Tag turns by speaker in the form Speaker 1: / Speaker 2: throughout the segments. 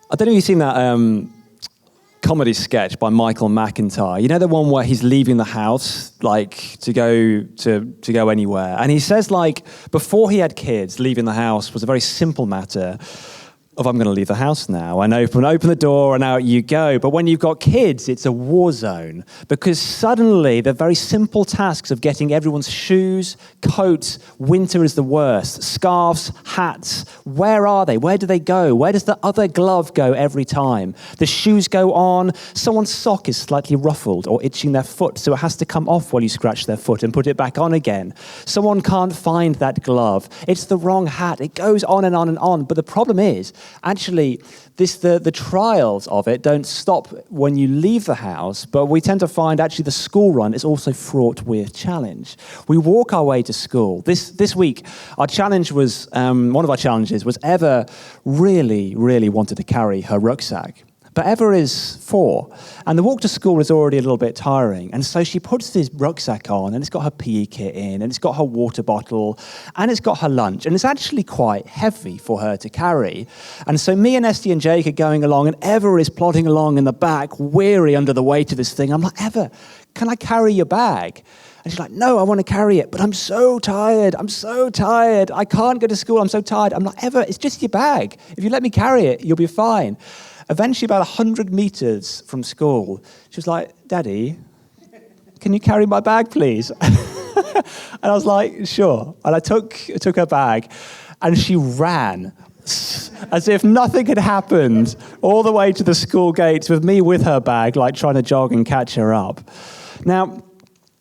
Speaker 1: I don't know if you've seen that comedy sketch by Michael McIntyre. You know the one where he's leaving the house, like to go anywhere, and he says like before he had kids, leaving the house was a very simple matter. Of I'm going to leave the house now, and open the door, and out you go. But when you've got kids, it's a war zone because suddenly the very simple tasks of getting everyone's shoes, coats, winter is the worst, scarves, hats, where are they? Where do they go? Where does the other glove go every time? The shoes go on, someone's sock is slightly ruffled or itching their foot, so it has to come off while you scratch their foot and put it back on again. Someone can't find that glove. It's the wrong hat. It goes on and on and on. But the problem is, actually, the trials of it don't stop when you leave the house, but we tend to find actually the school run is also fraught with challenge. We walk our way to school. This week, our challenge was, one of our challenges was Eva really, really wanted to carry her rucksack. But Eva is 4, and the walk to school is already a little bit tiring. And so she puts this rucksack on, and it's got her PE kit in, and it's got her water bottle, and it's got her lunch. And it's actually quite heavy for her to carry. And so me and Esty and Jake are going along, and Eva is plodding along in the back, weary under the weight of this thing. I'm like, Eva, can I carry your bag? And she's like, no, I want to carry it, but I'm so tired. I can't go to school. I'm so tired. I'm like, Eva, it's just your bag. If you let me carry it, you'll be fine. Eventually, about 100 meters from school, she was like, Daddy, can you carry my bag, please? And I was like, sure. And I took her bag, and she ran as if nothing had happened all the way to the school gates with me with her bag, like trying to jog and catch her up. Now,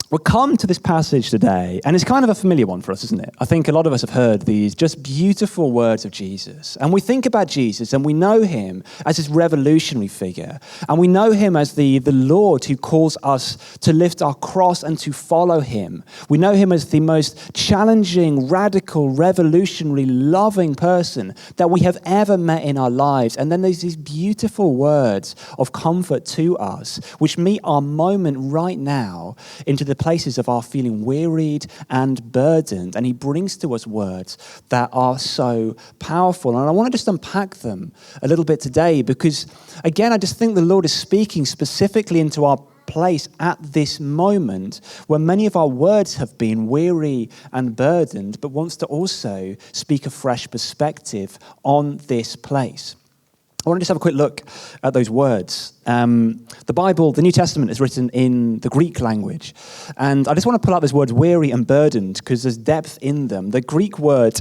Speaker 1: we'll come to this passage today, and it's kind of a familiar one for us, isn't it? I think a lot of us have heard these just beautiful words of Jesus. And we think about Jesus, and we know him as this revolutionary figure. And we know him as the Lord who calls us to lift our cross and to follow him. We know him as the most challenging, radical, revolutionary, loving person that we have ever met in our lives. And then there's these beautiful words of comfort to us, which meet our moment right now into the places of our feeling wearied and burdened. And he brings to us words that are so powerful. And I want to just unpack them a little bit today because, again, I just think the Lord is speaking specifically into our place at this moment where many of our words have been weary and burdened, but wants to also speak a fresh perspective on this place. I want to just have a quick look at those words. The Bible, the New Testament, is written in the Greek language. And I just want to pull out those words, weary and burdened, because there's depth in them. The Greek word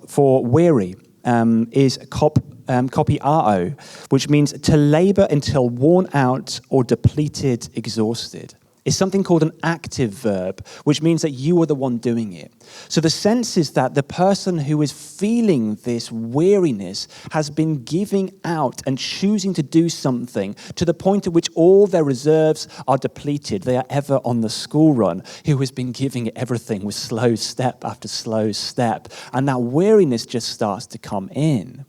Speaker 1: for weary is kopiao, which means to labor until worn out or depleted, exhausted. It's something called an active verb, which means that you are the one doing it. So the sense is that the person who is feeling this weariness has been giving out and choosing to do something to the point at which all their reserves are depleted. They are ever on the school run, who has been giving it everything with slow step after slow step. And that weariness just starts to come in.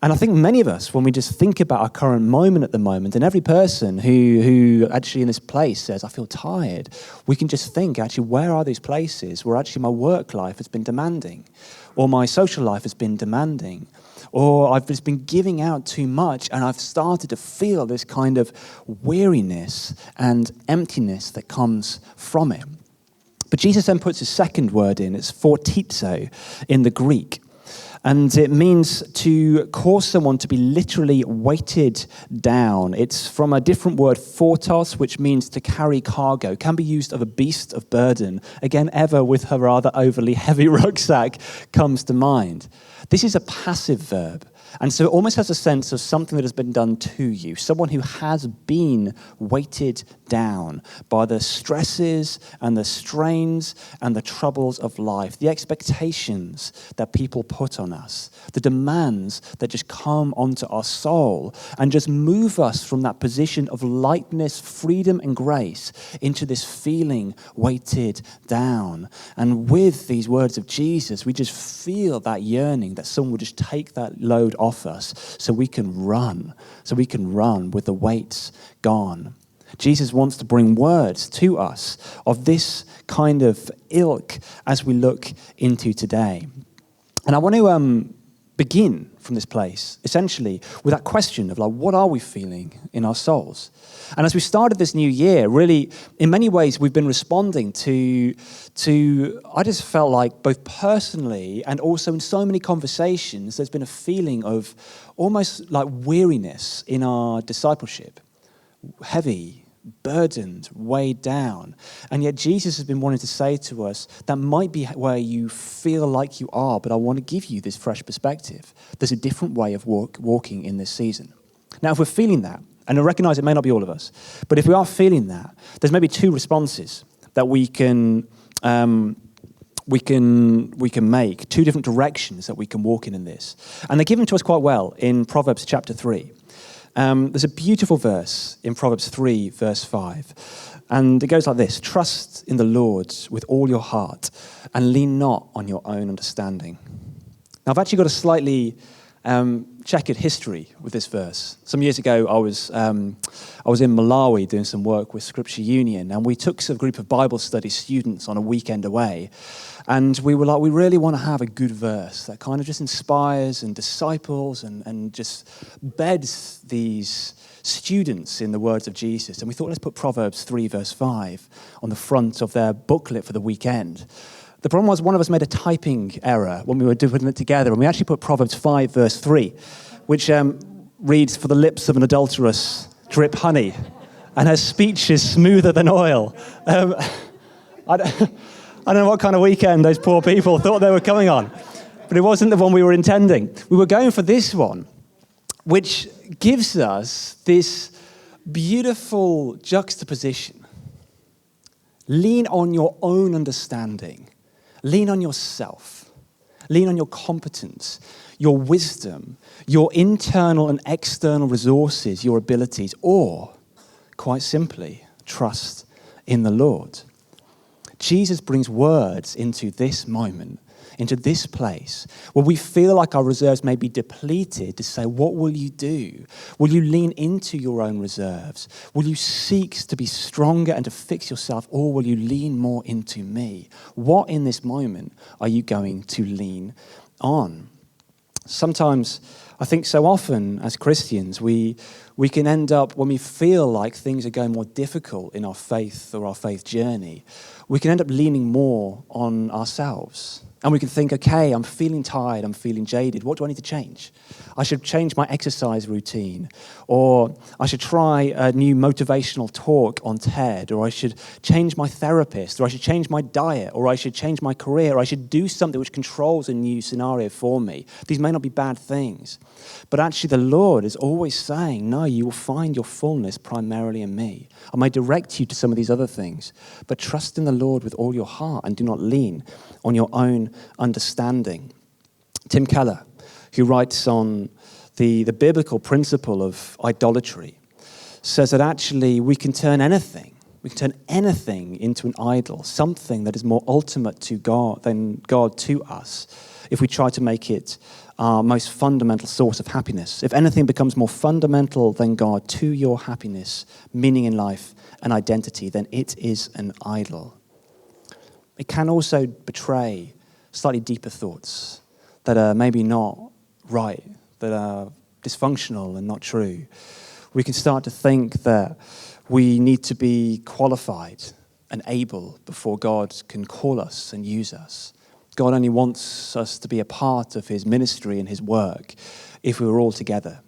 Speaker 1: And I think many of us, when we just think about our current moment at the moment, and every person who actually in this place says, I feel tired, we can just think, actually, where are these places where actually my work life has been demanding, or my social life has been demanding, or I've just been giving out too much, and I've started to feel this kind of weariness and emptiness that comes from it. But Jesus then puts his second word in, it's phortizo in the Greek. And it means to cause someone to be literally weighted down. It's from a different word, photos, which means to carry cargo. Can be used of a beast of burden. Again, Eva with her rather overly heavy rucksack comes to mind. This is a passive verb. And so it almost has a sense of something that has been done to you, someone who has been weighted down by the stresses and the strains and the troubles of life, the expectations that people put on us, the demands that just come onto our soul and just move us from that position of lightness, freedom, and grace into this feeling weighted down. And with these words of Jesus, we just feel that yearning that someone would just take that load off us so we can run with the weights gone. Jesus wants to bring words to us of this kind of ilk as we look into today. And I want to begin from this place, essentially with that question of like, what are we feeling in our souls? And as we started this new year, really, in many ways, we've been responding to I just felt like both personally and also in so many conversations, there's been a feeling of almost like weariness in our discipleship. Heavy, burdened, weighed down. And yet Jesus has been wanting to say to us, that might be where you feel like you are, but I want to give you this fresh perspective. There's a different way of walking in this season. Now, if we're feeling that, and I recognize it may not be all of us, but if we are feeling that, there's maybe two responses that we can make, two different directions that we can walk in this. And they're given to us quite well in Proverbs chapter 3. There's a beautiful verse in Proverbs 3, verse 5. And it goes like this: trust in the Lord with all your heart and lean not on your own understanding. Now, I've actually got a slightly checkered history with this verse. Some years ago, I was in Malawi doing some work with Scripture Union, and we took a group of Bible study students on a weekend away. And we were like, we really want to have a good verse that kind of just inspires and disciples and just beds these students in the words of Jesus. And we thought, let's put Proverbs 3, verse 5 on the front of their booklet for the weekend. The problem was one of us made a typing error when we were doing it together, and we actually put Proverbs 5, verse 3, which reads, "For the lips of an adulteress drip honey, and her speech is smoother than oil." I don't know what kind of weekend those poor people thought they were coming on, but it wasn't the one we were intending. We were going for this one, which gives us this beautiful juxtaposition. Lean on your own understanding. Lean on yourself. Lean on your competence, your wisdom, your internal and external resources, your abilities, or, quite simply, trust in the Lord. Jesus brings words into this moment, into this place, where we feel like our reserves may be depleted, to say, what will you do? Will you lean into your own reserves? Will you seek to be stronger and to fix yourself, or will you lean more into me? What in this moment are you going to lean on? Sometimes, I think so often as Christians, we can end up, when we feel like things are going more difficult in our faith or our faith journey, we can end up leaning more on ourselves. And we can think, okay, I'm feeling tired, I'm feeling jaded. What do I need to change? I should change my exercise routine. Or I should try a new motivational talk on TED. Or I should change my therapist. Or I should change my diet. Or I should change my career. Or I should do something which controls a new scenario for me. These may not be bad things. But actually the Lord is always saying, no, you will find your fullness primarily in me. I may direct you to some of these other things. But trust in the Lord with all your heart and do not lean on your own understanding. Tim Keller, who writes on the biblical principle of idolatry, says that actually we can turn anything into an idol, something that is more ultimate to God than God to us, if we try to make it our most fundamental source of happiness. If anything becomes more fundamental than God to your happiness, meaning in life, and identity, then it is an idol. It can also betray slightly deeper thoughts that are maybe not right, that are dysfunctional and not true. We can start to think that we need to be qualified and able before God can call us and use us. God only wants us to be a part of his ministry and his work if we were all together.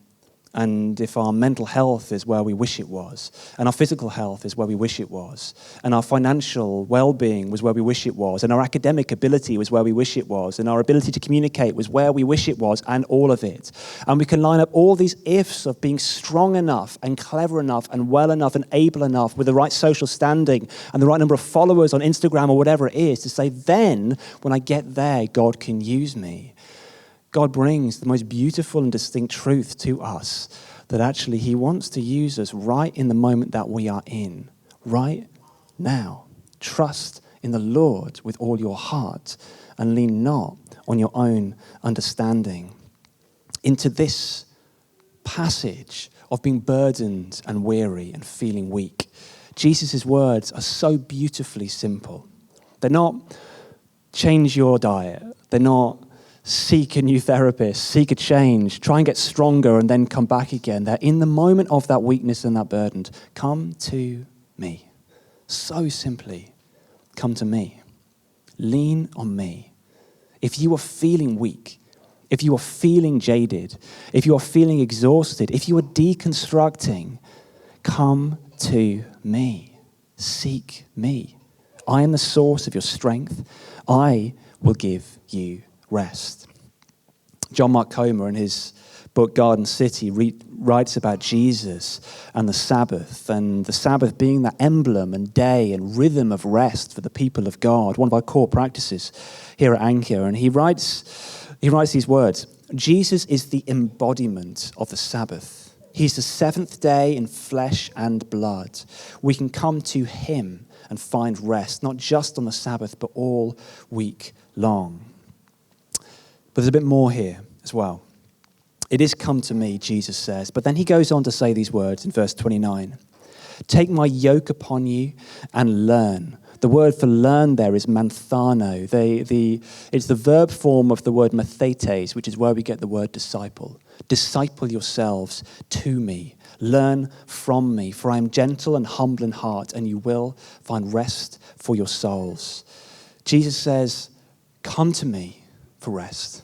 Speaker 1: And if our mental health is where we wish it was, and our physical health is where we wish it was, and our financial well-being was where we wish it was, and our academic ability was where we wish it was, and our ability to communicate was where we wish it was, and all of it. And we can line up all these ifs of being strong enough and clever enough and well enough and able enough with the right social standing and the right number of followers on Instagram or whatever it is to say, then when I get there, God can use me. God brings the most beautiful and distinct truth to us, that actually he wants to use us right in the moment that we are in, right now. Trust in the Lord with all your heart and lean not on your own understanding. Into this passage of being burdened and weary and feeling weak, Jesus' words are so beautifully simple. They're not change your diet. They're not seek a new therapist, seek a change, try and get stronger and then come back again. That in the moment of that weakness and that burden, come to me. So simply, come to me. Lean on me. If you are feeling weak, if you are feeling jaded, if you are feeling exhausted, if you are deconstructing, come to me. Seek me. I am the source of your strength. I will give you rest. John Mark Comer, in his book Garden City, writes about Jesus and the Sabbath being the emblem and day and rhythm of rest for the people of God, one of our core practices here at Anchor. And he writes these words: Jesus is the embodiment of the Sabbath. He's the seventh day in flesh and blood. We can come to him and find rest, not just on the Sabbath, but all week long. But there's a bit more here as well. It is come to me, Jesus says. But then he goes on to say these words in verse 29. Take my yoke upon you and learn. The word for learn there is manthano. It's the verb form of the word mathetes, which is where we get the word disciple. Disciple yourselves to me. Learn from me, for I am gentle and humble in heart, and you will find rest for your souls. Jesus says, come to me for rest.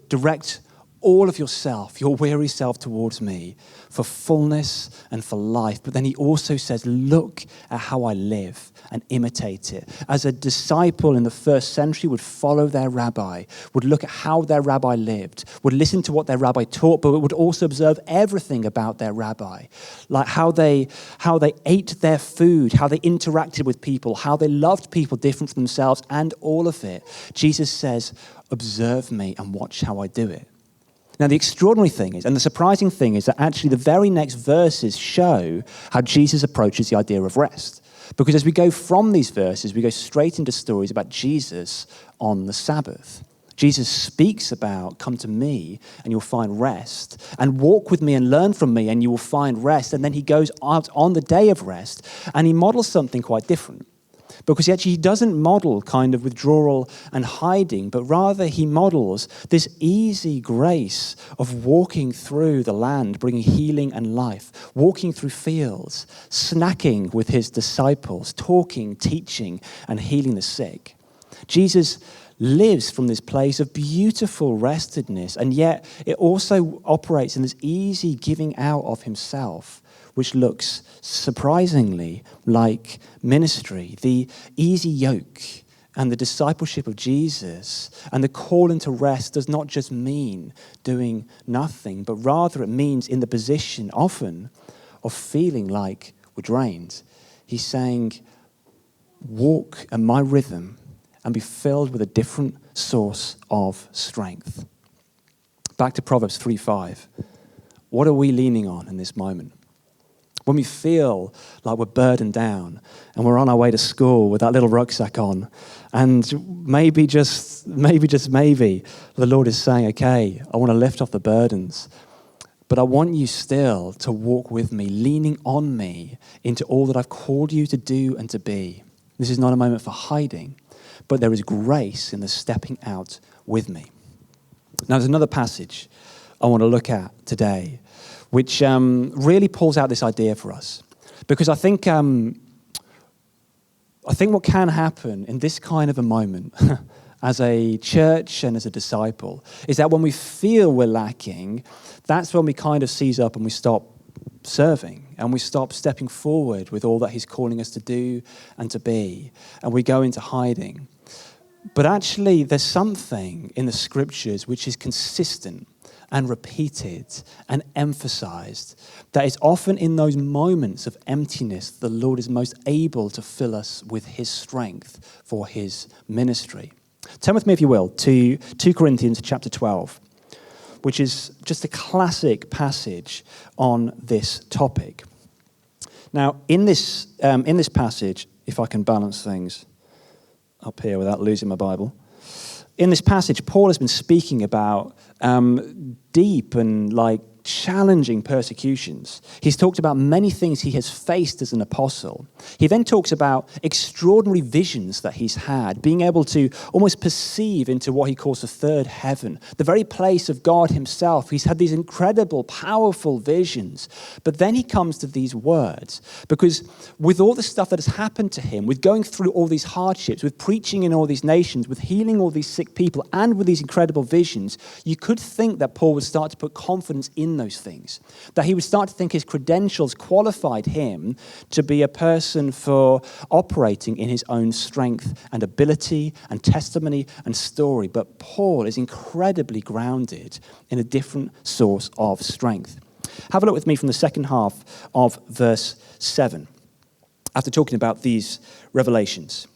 Speaker 1: Direct all of yourself, your weary self, towards me for fullness and for life. But then he also says, look at how I live and imitate it. As a disciple in the first century would follow their rabbi, would look at how their rabbi lived, would listen to what their rabbi taught, but would also observe everything about their rabbi, like how they ate their food, how they interacted with people, how they loved people different from themselves, and all of it. Jesus says, observe me and watch how I do it. Now, the extraordinary thing is, and the surprising thing is, that actually the very next verses show how Jesus approaches the idea of rest. Because as we go from these verses, we go straight into stories about Jesus on the Sabbath. Jesus speaks about, come to me and you'll find rest, and walk with me and learn from me and you will find rest. And then he goes out on the day of rest and he models something quite different. Because he doesn't model kind of withdrawal and hiding, but rather he models this easy grace of walking through the land, bringing healing and life, walking through fields, snacking with his disciples, talking, teaching, and healing the sick. Jesus lives from this place of beautiful restedness, and yet it also operates in this easy giving out of himself, which looks surprisingly like ministry. The easy yoke and the discipleship of Jesus and the call into rest does not just mean doing nothing, but rather it means in the position often of feeling like we're drained. He's saying, walk at my rhythm and be filled with a different source of strength. Back to Proverbs 3:5. What are we leaning on in this moment? When we feel like we're burdened down and we're on our way to school with that little rucksack on, and maybe just maybe, the Lord is saying, okay, I want to lift off the burdens, but I want you still to walk with me, leaning on me into all that I've called you to do and to be. This is not a moment for hiding, but there is grace in the stepping out with me. Now, there's another passage I want to look at today, which really pulls out this idea for us. Because I think what can happen in this kind of a moment as a church and as a disciple is that when we feel we're lacking, that's when we kind of seize up and we stop serving and we stop stepping forward with all that he's calling us to do and to be, and we go into hiding. But actually, there's something in the scriptures which is consistent and repeated and emphasized, that is often in those moments of emptiness the Lord is most able to fill us with his strength for his ministry. Turn with me, if you will, to 2 Corinthians chapter 12, which is just a classic passage on this topic. Now, in this passage, if I can balance things up here without losing my Bible, in this passage, Paul has been speaking about deep and challenging persecutions. He's talked about many things he has faced as an apostle. He then talks about extraordinary visions that he's had, being able to almost perceive into what he calls the third heaven, the very place of God himself. He's had these incredible, powerful visions. But then he comes to these words, because with all the stuff that has happened to him, with going through all these hardships, with preaching in all these nations, with healing all these sick people, and with these incredible visions, you could think that Paul would start to put confidence in those things, that he would start to think his credentials qualified him to be a person for operating in his own strength and ability and testimony and story. But Paul is incredibly grounded in a different source of strength. Have a look with me from the second half of verse 7, after talking about these revelations.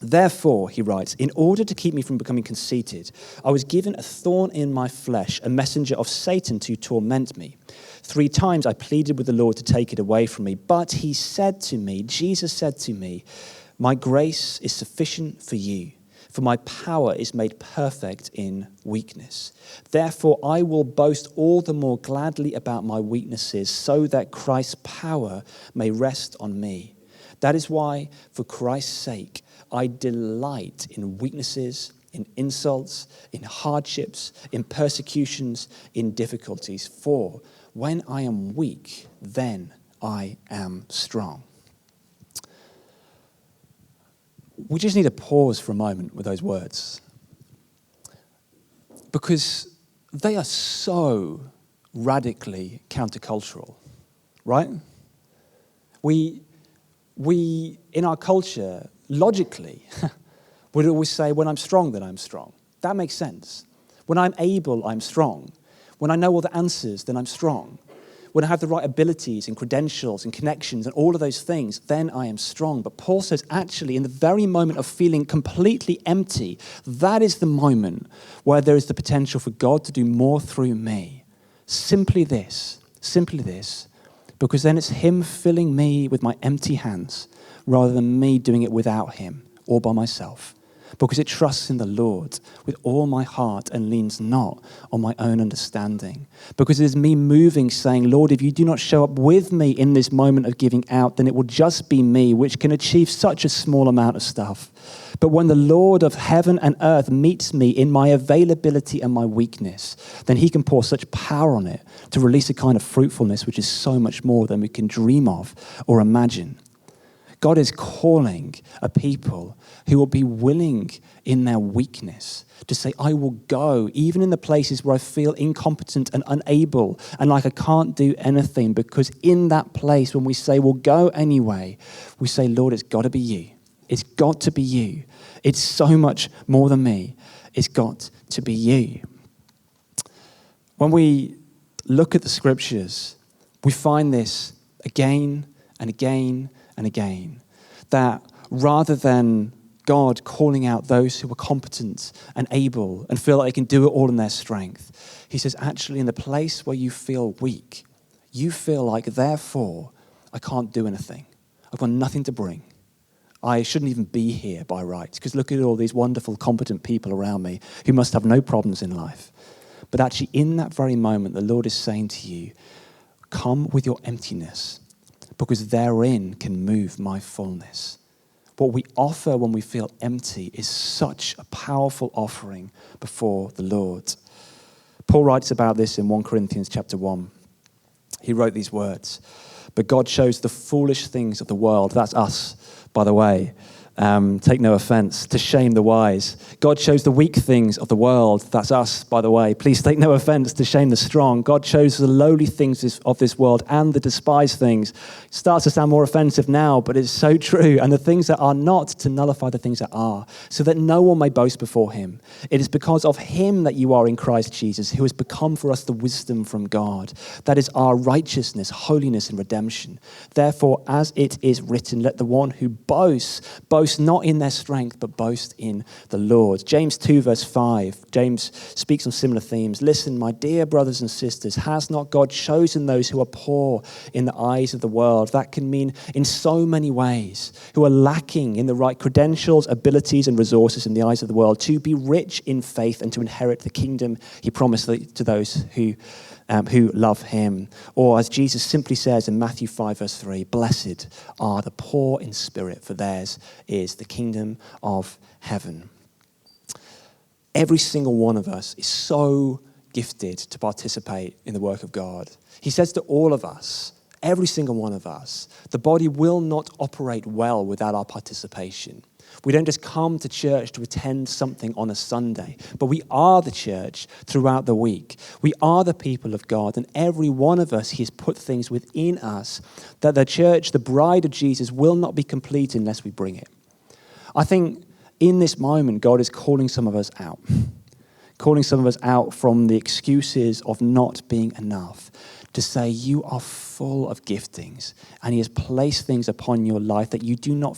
Speaker 1: Therefore, he writes, in order to keep me from becoming conceited, I was given a thorn in my flesh, a messenger of Satan to torment me. 3 times I pleaded with the Lord to take it away from me, but he said to me, Jesus said to me, my grace is sufficient for you, for my power is made perfect in weakness. Therefore, I will boast all the more gladly about my weaknesses, so that Christ's power may rest on me. That is why, for Christ's sake, I delight in weaknesses, in insults, in hardships, in persecutions, in difficulties. For when I am weak, then I am strong. We just need to pause for a moment with those words, because they are so radically countercultural, right? We in our culture, logically, would always say, when I'm strong, then I'm strong. That makes sense. When I'm able, I'm strong. When I know all the answers, then I'm strong. When I have the right abilities and credentials and connections and all of those things, then I am strong. But Paul says, actually, in the very moment of feeling completely empty, that is the moment where there is the potential for God to do more through me. Simply this, because then it's him filling me with my empty hands rather than me doing it without him or by myself. Because it trusts in the Lord with all my heart and leans not on my own understanding. Because it is me moving, saying, Lord, if you do not show up with me in this moment of giving out, then it will just be me, which can achieve such a small amount of stuff. But when the Lord of heaven and earth meets me in my availability and my weakness, then he can pour such power on it to release a kind of fruitfulness which is so much more than we can dream of or imagine. God is calling a people who will be willing in their weakness to say, I will go, even in the places where I feel incompetent and unable and like I can't do anything, because in that place, when we say we'll go anyway, we say, Lord, it's got to be you. It's got to be you. It's so much more than me. It's got to be you. When we look at the scriptures, we find this again and again and again, that rather than God calling out those who are competent and able and feel like they can do it all in their strength, he says, actually, in the place where you feel weak, you feel like, therefore, I can't do anything. I've got nothing to bring. I shouldn't even be here by rights, because look at all these wonderful, competent people around me who must have no problems in life. But actually, in that very moment, the Lord is saying to you, come with your emptiness, because therein can move my fullness. What we offer when we feel empty is such a powerful offering before the Lord. Paul writes about this in 1 Corinthians chapter 1. He wrote these words, but God chose the foolish things of the world, that's us, by the way, take no offense, to shame the wise. God chose the weak things of the world, that's us, by the way. Please take no offense, to shame the strong. God chose the lowly things of this world and the despised things. It starts to sound more offensive now, but it's so true. And the things that are not, to nullify the things that are, so that no one may boast before him. It is because of him that you are in Christ Jesus, who has become for us the wisdom from God. That is our righteousness, holiness, and redemption. Therefore, as it is written, let the one who boasts boast not in their strength, but boast in the Lord. James 2 verse 5, James speaks on similar themes. Listen, my dear brothers and sisters, has not God chosen those who are poor in the eyes of the world? That can mean in so many ways, who are lacking in the right credentials, abilities, and resources in the eyes of the world, to be rich in faith and to inherit the kingdom he promised to those who love him. Or as Jesus simply says in Matthew 5 verse 3, blessed are the poor in spirit, for theirs is the kingdom of heaven. Every single one of us is so gifted to participate in the work of God. He says to all of us, every single one of us, the body will not operate well without our participation. We don't just come to church to attend something on a Sunday, but we are the church throughout the week. We are the people of God, and every one of us, he has put things within us that the church, the bride of Jesus, will not be complete unless we bring it. I think in this moment, God is calling some of us out from the excuses of not being enough, to say you are full of giftings, and he has placed things upon your life that you do not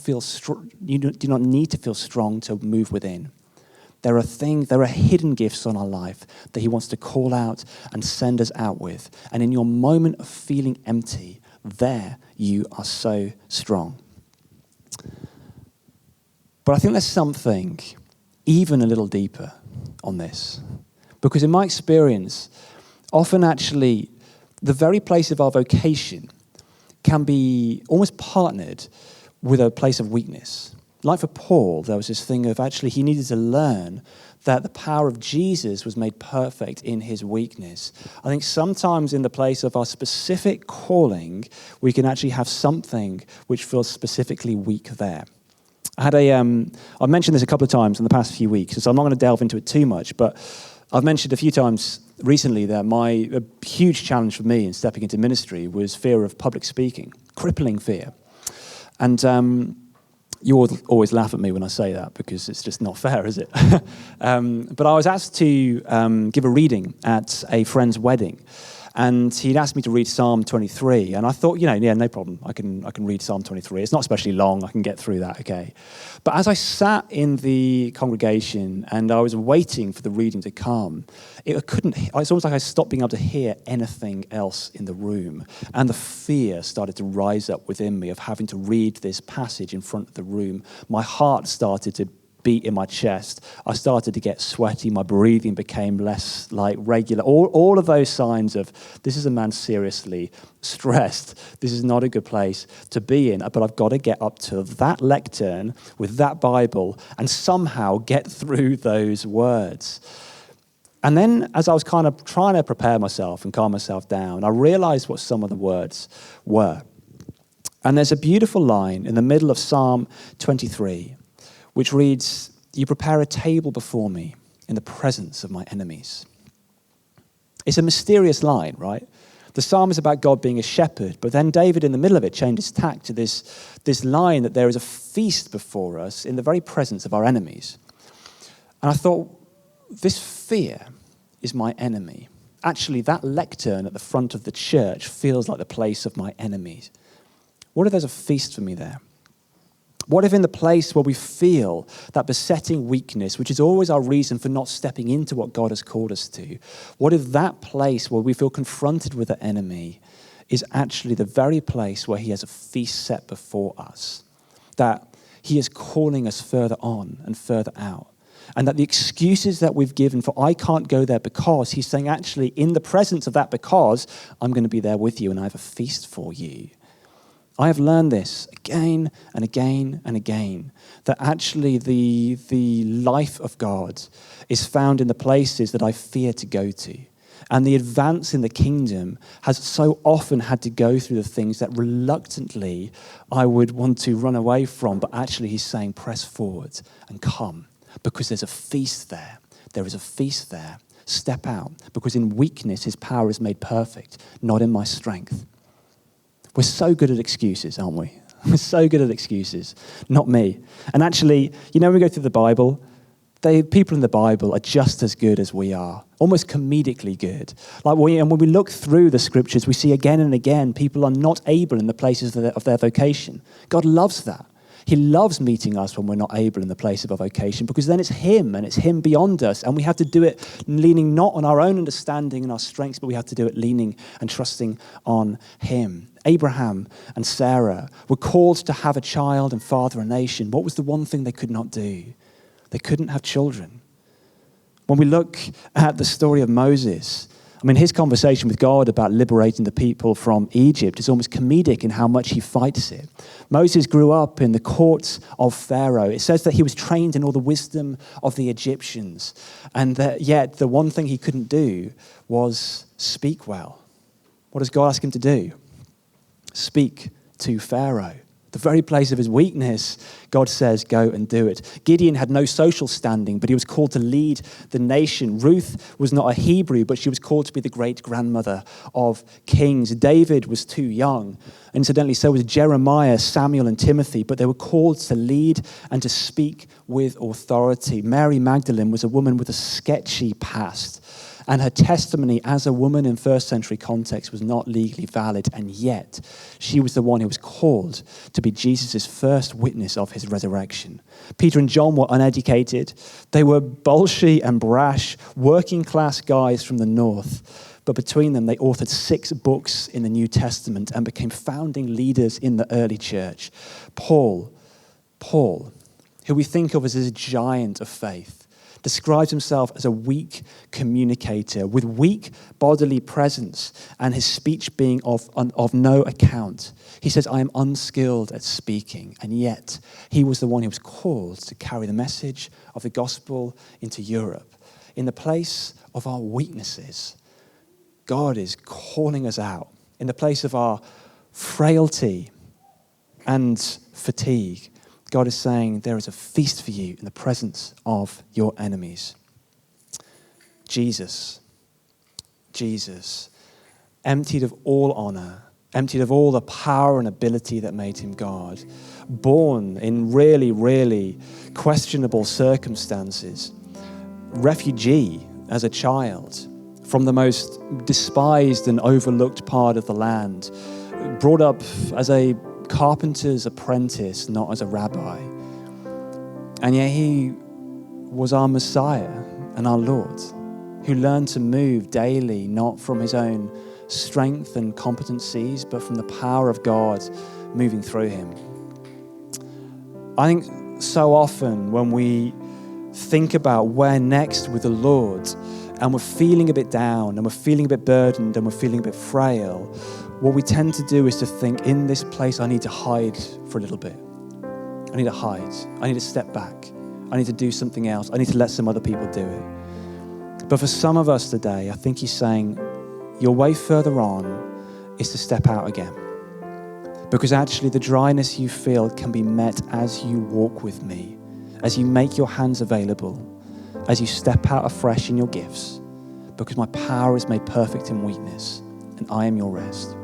Speaker 1: need to feel strong to move within. There are hidden gifts on our life that he wants to call out and send us out with. And in your moment of feeling empty, there you are so strong. But I think there's something even a little deeper on this. Because in my experience, often actually the very place of our vocation can be almost partnered with a place of weakness. Like for Paul, there was this thing of actually he needed to learn that the power of Jesus was made perfect in his weakness. I think sometimes in the place of our specific calling, we can actually have something which feels specifically weak there. I've mentioned this a couple of times in the past few weeks, so I'm not going to delve into it too much, but I've mentioned a few times recently that a huge challenge for me in stepping into ministry was fear of public speaking, crippling fear. And you always laugh at me when I say that because it's just not fair, is it? But I was asked to give a reading at a friend's wedding. And he'd asked me to read Psalm 23. And I thought, no problem. I can read Psalm 23. It's not especially long. I can get through that, okay. But as I sat in the congregation and I was waiting for the reading to come, it's almost like I stopped being able to hear anything else in the room. And the fear started to rise up within me of having to read this passage in front of the room. My heart started to beat in my chest. I started to get sweaty. My breathing became less regular. All of those signs of this is a man seriously stressed. This is not a good place to be in. But I've got to get up to that lectern with that Bible and somehow get through those words. And then as I was kind of trying to prepare myself and calm myself down, I realized what some of the words were. And there's a beautiful line in the middle of Psalm 23, which reads, you prepare a table before me in the presence of my enemies. It's a mysterious line, right? The psalm is about God being a shepherd, but then David in the middle of it changed his tack to this line that there is a feast before us in the very presence of our enemies. And I thought, this fear is my enemy. Actually, that lectern at the front of the church feels like the place of my enemies. What if there's a feast for me there? What if in the place where we feel that besetting weakness, which is always our reason for not stepping into what God has called us to, what if that place where we feel confronted with the enemy is actually the very place where he has a feast set before us, that he is calling us further on and further out, and that the excuses that we've given for I can't go there because, he's saying actually in the presence of that because, I'm going to be there with you and I have a feast for you. I have learned this again and again and again, that actually the life of God is found in the places that I fear to go to. And the advance in the kingdom has so often had to go through the things that reluctantly I would want to run away from, but actually he's saying press forward and come, because there's a feast there. There is a feast there. Step out, because in weakness his power is made perfect, not in my strength. We're so good at excuses, aren't we? We're so good at excuses. Not me. And actually, when we go through the Bible, people in the Bible are just as good as we are, almost comedically good. And when we look through the scriptures, we see again and again people are not able in the places of their vocation. God loves that. He loves meeting us when we're not able in the place of our vocation, because then it's him and it's him beyond us. And we have to do it leaning not on our own understanding and our strengths, but we have to do it leaning and trusting on him. Abraham and Sarah were called to have a child and father a nation. What was the one thing they could not do? They couldn't have children. When we look at the story of Moses, I mean, his conversation with God about liberating the people from Egypt is almost comedic in how much he fights it. Moses grew up in the courts of Pharaoh. It says that he was trained in all the wisdom of the Egyptians, and that yet the one thing he couldn't do was speak well. What does God ask him to do? Speak to Pharaoh. The very place of his weakness, God says, go and do it. Gideon had no social standing, but he was called to lead the nation. Ruth was not a Hebrew, but she was called to be the great-grandmother of kings. David was too young. Incidentally, so was Jeremiah, Samuel, and Timothy, but they were called to lead and to speak with authority. Mary Magdalene was a woman with a sketchy past, and her testimony as a woman in first century context was not legally valid, and yet she was the one who was called to be Jesus' first witness of his resurrection. Peter and John were uneducated. They were bolshy and brash, working class guys from the north. But between them, they authored 6 books in the New Testament and became founding leaders in the early church. Paul, who we think of as a giant of faith, describes himself as a weak communicator with weak bodily presence and his speech being of no account. He says, I am unskilled at speaking, and yet he was the one who was called to carry the message of the gospel into Europe. In the place of our weaknesses, God is calling us out. In the place of our frailty and fatigue, God is saying there is a feast for you in the presence of your enemies. Jesus, emptied of all honor, emptied of all the power and ability that made him God, born in really, really questionable circumstances, refugee as a child from the most despised and overlooked part of the land, brought up as a carpenter's apprentice, not as a rabbi. And yet he was our Messiah and our Lord, who learned to move daily, not from his own strength and competencies, but from the power of God moving through him. I think so often when we think about where next with the Lord, and we're feeling a bit down, and we're feeling a bit burdened, and we're feeling a bit frail, what we tend to do is to think, in this place, I need to hide for a little bit. I need to hide. I need to step back. I need to do something else. I need to let some other people do it. But for some of us today, I think he's saying, your way further on is to step out again. Because actually the dryness you feel can be met as you walk with me, as you make your hands available, as you step out afresh in your gifts, because my power is made perfect in weakness, and I am your rest.